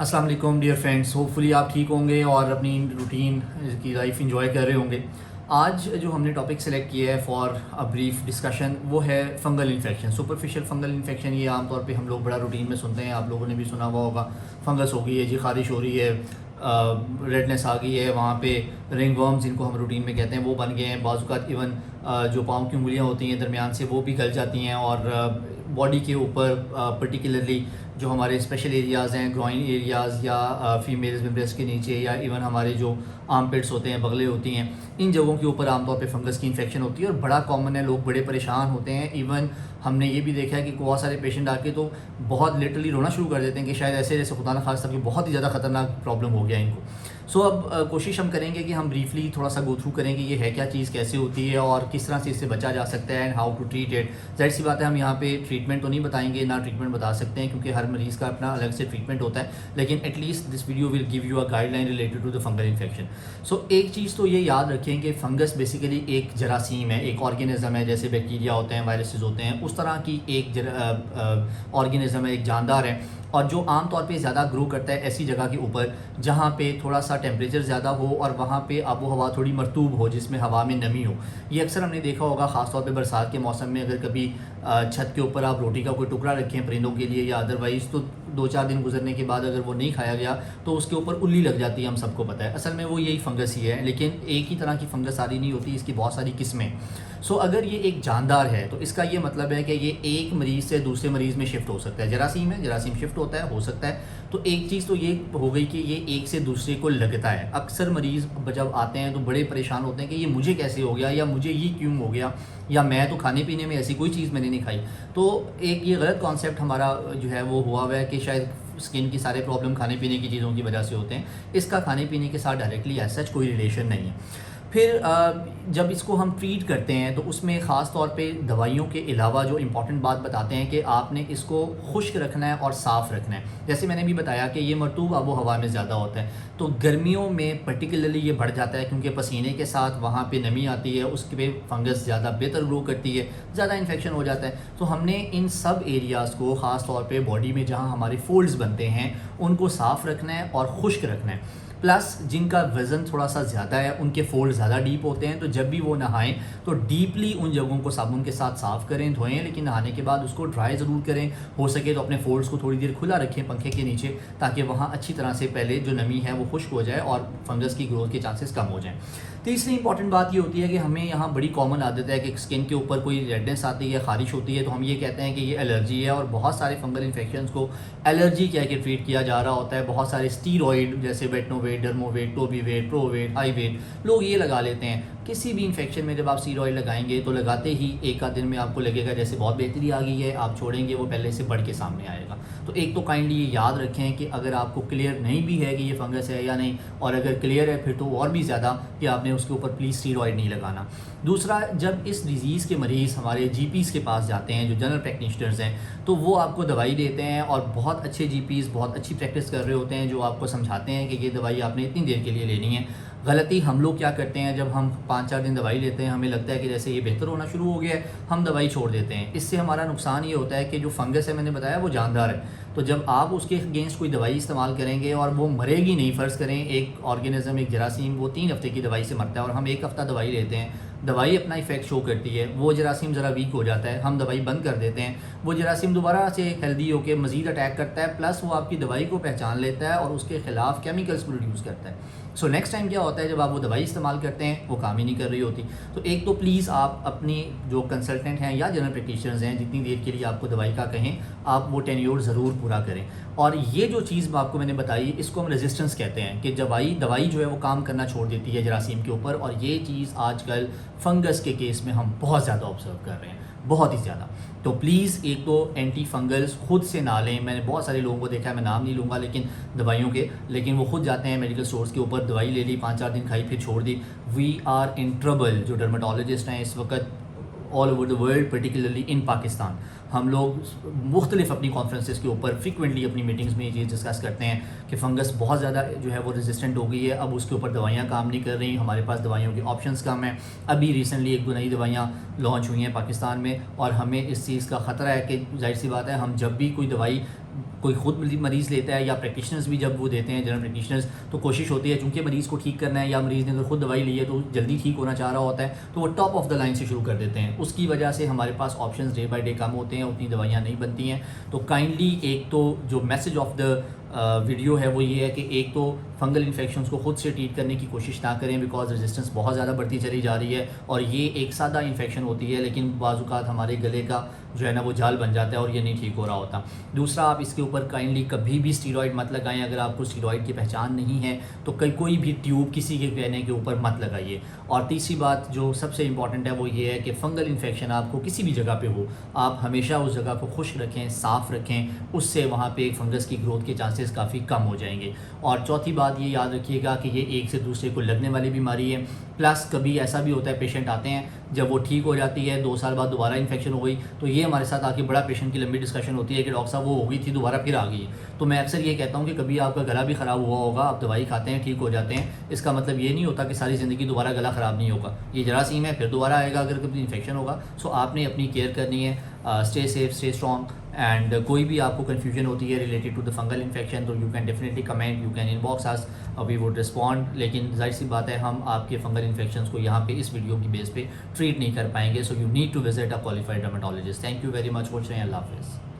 अस्सलाम वालेकुम dear friends, hopefully आप ठीक होंगे और अपनी रूटीन की लाइफ इंजॉय कर रहे होंगे। आज जो हमने टॉपिक सेलेक्ट किया है फॉर अ ब्रीफ डिस्कशन वो है fungal infection, superficial fungal infection. ये आमतौर पे हम लोग बड़ा रूटीन में सुनते हैं, आप लोगों ने भी सुना हुआ होगा। फंगस हो गई है जी, ख़ारिश हो रही है, रेडनेस आ गई है, वहाँ पे रिंग वर्म्स जिनको हम रूटीन में कहते हैं वो बन गए हैं। बाज़ इवन जो पाँव की उंगलियाँ होती हैं दरमियान से वो भी गल जाती हैं और बॉडी के ऊपर पर्टिकुलरली जो हमारे स्पेशल एरियाज़ हैं, ग्रॉइन एरियाज़ या फीमेल्स में ब्रेस्ट के नीचे या इवन हमारे जो आर्मपिट्स होते हैं, बगले होती हैं, इन जगहों के ऊपर आमतौर पे फंगस की इन्फेक्शन होती है और बड़ा कॉमन है। लोग बड़े परेशान होते हैं। इवन हमने ये भी देखा है कि बहुत सारे पेशेंट आके तो बहुत लिटरली रोना शुरू कर देते हैं कि शायद ऐसे जैसे खुदा न खास्ता कि बहुत ही ज़्यादा ख़तरनाक प्रॉब्लम हो गया इनको। सो अब कोशिश हम करेंगे कि हम ब्रीफली थोड़ा सा गो थ्रू करें कि ये है क्या चीज़, कैसे होती है और किस तरह से इससे बचा जा सकता है and how to treat it. जाहिर सी बात है हम यहाँ पे ट्रीटमेंट तो नहीं बताएंगे, ना ट्रीटमेंट बता सकते हैं क्योंकि हर मरीज़ का अपना अलग से ट्रीटमेंट होता है, लेकिन at least this video will give you a guideline related to the fungal infection. So एक चीज़ तो ये याद रखें कि फंगस बेसिकली एक जरासीम है, एक ऑर्गेनिज्म है। जैसे बैक्टीरिया होते हैं, वायरसेस होते हैं, उस तरह की एक ऑर्गेनिज्म है, एक जानदार है और जो आम तौर पे ज़्यादा ग्रो करता है ऐसी जगह के ऊपर जहाँ पे थोड़ा सा टेम्परेचर ज़्यादा हो और वहाँ पे आबो हवा थोड़ी मरतूब हो, जिसमें हवा में नमी हो। ये अक्सर हमने देखा होगा, ख़ासतौर पे बरसात के मौसम में। अगर कभी छत के ऊपर आप रोटी का कोई टुकड़ा रखें परिंदों के लिए या अदरवाइज़, तो 2-4 दिन गुजरने के बाद अगर वो नहीं खाया गया तो उसके ऊपर उल्ली लग जाती है, हम सबको पता है। असल में वो यही फंगस ही है, लेकिन एक ही तरह की फंगस सारी नहीं होती, इसकी बहुत सारी किस्में। सो अगर ये एक जानदार है तो इसका ये मतलब है कि ये एक मरीज़ से दूसरे मरीज़ में शिफ्ट हो सकता है। जरासीम है, जरासीम शिफ्ट होता है, हो सकता है। तो एक चीज़ तो ये हो गई कि ये एक से दूसरे को लगता है। अक्सर मरीज़ जब आते हैं तो बड़े परेशान होते हैं कि ये मुझे कैसे हो गया या मुझे ये क्यों हो गया या मैं तो खाने पीने में ऐसी कोई चीज़ मैंने नहीं खाई। तो एक ये गलत कॉन्सेप्ट हमारा जो है वो हुआ है कि शायद स्किन की सारे प्रॉब्लम खाने पीने की चीज़ों की वजह से होते हैं। इसका खाने पीने के साथ डायरेक्टली एज सच कोई रिलेशन नहीं है। फिर जब इसको हम ट्रीट करते हैं तो उसमें ख़ास तौर पे दवाइयों के अलावा जो इम्पॉर्टेंट बात बताते हैं कि आपने इसको खुश्क रखना है और साफ़ रखना है। जैसे मैंने भी बताया कि ये मरतूब आबो हवा में ज़्यादा होता है, तो गर्मियों में पर्टिकुलरली ये बढ़ जाता है क्योंकि पसीने के साथ वहाँ पे नमी आती है, उसके पे फंगस ज़्यादा बेहतर ग्रो करती है, ज़्यादा इन्फेक्शन हो जाता है। तो हमने इन सब एरियाज़ को ख़ास तौर पे बॉडी में जहाँ हमारे फोल्ड्स बनते हैं उनको साफ़ रखना है और खुश्क रखना है। प्लस जिनका वज़न थोड़ा सा ज़्यादा है उनके फोल्ड ज़्यादा डीप होते हैं, तो जब भी वो नहाएं तो डीपली उन जगहों को साबुन के साथ साफ़ करें, धोएं, लेकिन नहाने के बाद उसको ड्राई ज़रूर करें। हो सके तो अपने फोल्ड्स को थोड़ी देर खुला रखें पंखे के नीचे, ताकि वहाँ अच्छी तरह से पहले जो नमी है वो खुश्क हो जाए और फंगस की ग्रोथ के चांसेस कम हो जाएँ। तीसरी इंपॉर्टेंट बात ये होती है कि हमें यहाँ बड़ी कॉमन आदत है कि स्किन के ऊपर कोई रेडनेस आती है, ख़ारिश होती है, तो हम ये कहते हैं कि ये एलर्जी है। और बहुत सारे फंगल इन्फेक्शंस को एलर्जी कह के ट्रीट किया जा रहा होता है। बहुत सारे स्टीरॉइड जैसे वेटनोवेट, डर्मोवेट, टोबीवेट, प्रोवेट, आईवेट लोग ये लगा लेते हैं। किसी भी इन्फेक्शन में जब आप स्टीरॉइड लगाएंगे तो लगाते ही एक आध दिन में आपको लगेगा जैसे बहुत बेहतरी आ गई है, आप छोड़ेंगे वो पहले से बढ़ के सामने आएगा। तो एक तो काइंडली ये याद रखें कि अगर आपको क्लियर नहीं भी है कि ये फंगस है या नहीं, और अगर क्लियर है फिर तो और भी ज़्यादा कि आपने उसके ऊपर प्लीज़ स्टीरॉइड नहीं लगाना। दूसरा, जब इस डिज़ीज़ के मरीज़ हमारे जीपीज़ के पास जाते हैं जो जनरल प्रैक्टिशनर्स हैं, तो वो आपको दवाई देते हैं और बहुत अच्छे जीपीज़ बहुत अच्छी प्रैक्टिस कर रहे होते हैं जो आपको समझाते हैं कि ये दवाई आपने इतनी देर के लिए लेनी है। गलती हम लोग क्या करते हैं, जब हम 5-4 दिन दवाई लेते हैं हमें लगता है कि जैसे ये बेहतर होना शुरू हो गया है, हम दवाई छोड़ देते हैं। इससे हमारा नुकसान ये होता है कि जो फंगस है मैंने बताया वो जानदार है, तो जब आप उसके अगेंस्ट कोई दवाई इस्तेमाल करेंगे और वो मरेगी नहीं, फ़र्ज़ करें एक ऑर्गेनिज्म, एक जरासीम वो 3 हफ्ते की दवाई से मरता है और हम 1 हफ्ता दवाई लेते हैं, दवाई अपना इफेक्ट शो करती है, वो जरासीम ज़रा वीक हो जाता है, हम दवाई बंद कर देते हैं, वो जरासीम दोबारा से हेल्दी होकर मज़ीद अटैक करता है, प्लस वो आपकी दवाई को पहचान लेता है और उसके ख़िलाफ़ केमिकल्स प्रोड्यूस करता है। सो नेक्स्ट टाइम क्या होता है, जब आप वो दवाई इस्तेमाल करते हैं वो काम ही नहीं कर रही होती। तो एक तो प्लीज़ आप अपनी जो कंसल्टेंट हैं या जनरल प्रैक्टिशनर्स हैं, जितनी देर के लिए आपको दवाई का कहें, आप वो टेन्योर ज़रूर पूरा करें। और ये जो चीज़ आपको मैंने बताई इसको हम रेजिस्टेंस कहते हैं कि दवाई जो है वो काम करना छोड़ देती है जरासीम के ऊपर, और ये चीज़ आजकल फंगस के केस में हम बहुत ज़्यादा ऑब्जर्व कर रहे हैं, बहुत ही ज़्यादा। तो प्लीज़ एक तो एंटी फंगल्स खुद से ना लें। मैंने बहुत सारे लोगों को देखा है, मैं नाम नहीं लूँगा लेकिन दवाइयों के, लेकिन वो खुद जाते हैं मेडिकल स्टोर्स के ऊपर, दवाई ले ली, 5-4 दिन खाई, फिर छोड़ दी। We are in trouble. जो डर्माटोलॉजिस्ट हैं इस वक्त all over the world, particularly in Pakistan, हम लोग मुख्तलिफ अपनी कॉन्फ्रेंसेस के ऊपर फ्रिक्वेंटली अपनी मीटिंग्स में ये चीज़ डिस्कस करते हैं कि फ़ंगस बहुत ज़्यादा जो है वो रेजिस्टेंट हो गई है, अब उसके ऊपर दवाइयाँ काम नहीं कर रही, हमारे पास दवाइयों के ऑप्शंस कम हैं। अभी रिसेंटली 1-2 नई दवाइयाँ लॉन्च हुई हैं पाकिस्तान में, और हमें इस चीज़ का ख़तरा है कि जाहिर सी बात है हम जब भी कोई दवाई कोई खुद मरीज़ लेता है या प्रैक्टिशनर्स भी जब वो देते हैं जनरल प्रैक्टिशनर्स, तो कोशिश होती है चूँकि मरीज़ को ठीक करना है या मरीज़ ने अगर खुद दवाई ली है तो जल्दी ठीक होना चाह रहा होता है, तो वो टॉप ऑफ द लाइन से शुरू कर देते हैं। उसकी वजह से हमारे पास ऑप्शंस डे बाय डे कम होते हैं, उतनी दवाइयाँ नहीं बनती हैं। तो काइंडली एक तो जो मैसेज ऑफ द वीडियो है वो ये है कि एक तो फंगल इन्फेक्शंस को खुद से ट्रीट करने की कोशिश ना करें, बिकॉज रेजिस्टेंस बहुत ज़्यादा बढ़ती चली जा रही है और ये एक सादा इन्फेक्शन होती है, लेकिन बाज़ हमारे गले का जो है ना वो जाल बन जाता है और ये नहीं ठीक हो रहा होता। दूसरा, आप इसके ऊपर काइंडली कभी भी स्टीरॉयड मत लगाएं। अगर आपको स्टीरॉयड की पहचान नहीं है तो कोई भी ट्यूब किसी के कहने के ऊपर मत लगाइए। और तीसरी बात जो सबसे इंपॉर्टेंट है वो ये है कि फंगल इन्फेक्शन आपको किसी भी जगह पे हो, आप हमेशा उस जगह को खुश्क रखें, साफ़ रखें, उससे वहाँ पे फंगस की ग्रोथ के चांसेस काफ़ी कम हो जाएंगे। और चौथी बात ये याद रखिएगा कि ये एक से दूसरे को लगने वाली बीमारी है। प्लस कभी ऐसा भी होता है पेशेंट आते हैं, जब वो ठीक हो जाती है 2 साल बाद दोबारा इन्फेक्शन हो गई, तो ये हमारे साथ आके बड़ा पेशेंट की लंबी डिस्कशन होती है कि डॉक्टर साहब वो हो गई थी दोबारा फिर आ गई। तो मैं अक्सर ये कहता हूँ कि कभी आपका गला भी ख़राब हुआ होगा, आप दवाई खाते हैं ठीक हो जाते हैं, इसका मतलब ये नहीं होता कि सारी ज़िंदगी दोबारा गला ख़राब नहीं होगा। ये जरासीम है, फिर दोबारा आएगा अगर कभी इन्फेक्शन होगा। सो आपने अपनी केयर करनी है। Stay safe, stay strong. And कोई भी आपको कन्फ्यूजन होती है related to the fungal infection तो you can definitely comment, you can inbox us, we would respond. लेकिन जाहिर सी बात है हम आपके फंगल इन्फेक्शंस को यहाँ पे इस वीडियो की बेस पे ट्रीट नहीं कर पाएंगे। So you need to visit a qualified dermatologist. Thank you very much. Watching. अल्लाह हाफिज़।